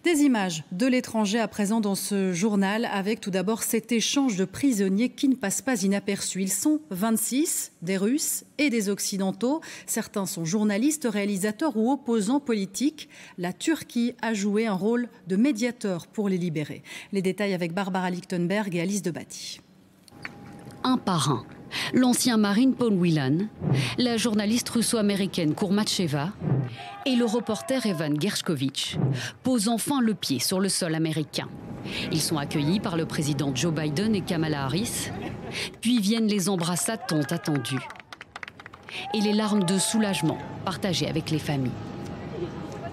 Des images de l'étranger à présent dans ce journal avec tout d'abord cet échange de prisonniers qui ne passe pas inaperçu. Ils sont 26, des Russes et des Occidentaux. Certains sont journalistes, réalisateurs ou opposants politiques. La Turquie a joué un rôle de médiateur pour les libérer. Les détails avec Barbara Lichtenberg et Alice Debati. Un par un. L'ancien marine Paul Whelan, la journaliste russo-américaine Kourmatcheva et le reporter Evan Gershkovich posent enfin le pied sur le sol américain. Ils sont accueillis par le président Joe Biden et Kamala Harris, puis viennent les embrassades tant attendues et les larmes de soulagement partagées avec les familles.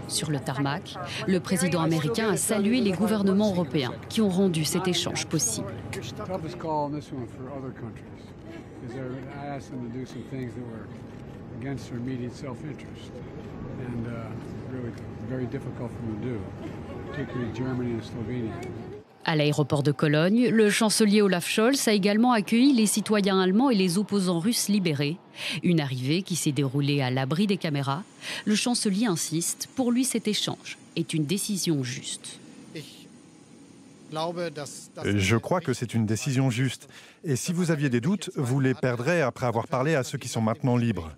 Sur le tarmac, le président américain a salué les gouvernements européens qui ont rendu cet échange possible. À l'aéroport de Cologne, le chancelier Olaf Scholz a également accueilli les citoyens allemands et les opposants russes libérés. Une arrivée qui s'est déroulée à l'abri des caméras. Le chancelier insiste, pour lui cet échange est une décision juste. Je crois que c'est une décision juste. Et si vous aviez des doutes, vous les perdrez après avoir parlé à ceux qui sont maintenant libres.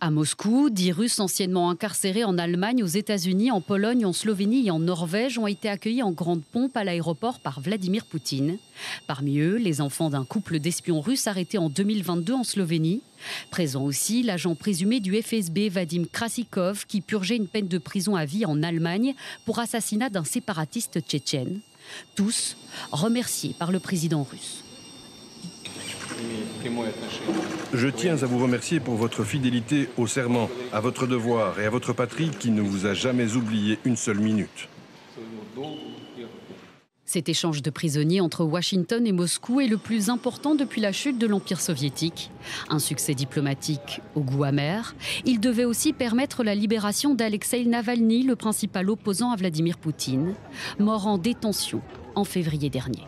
À Moscou, 10 Russes anciennement incarcérés en Allemagne, aux États-Unis, en Pologne, en Slovénie et en Norvège ont été accueillis en grande pompe à l'aéroport par Vladimir Poutine. Parmi eux, les enfants d'un couple d'espions russes arrêtés en 2022 en Slovénie. Présent aussi, l'agent présumé du FSB Vadim Krasikov qui purgeait une peine de prison à vie en Allemagne pour assassinat d'un séparatiste tchétchène. Tous remerciés par le président russe. Je tiens à vous remercier pour votre fidélité au serment, à votre devoir et à votre patrie qui ne vous a jamais oublié une seule minute. Cet échange de prisonniers entre Washington et Moscou est le plus important depuis la chute de l'Empire soviétique. Un succès diplomatique au goût amer. Il devait aussi permettre la libération d'Alexeï Navalny, le principal opposant à Vladimir Poutine, mort en détention en février dernier.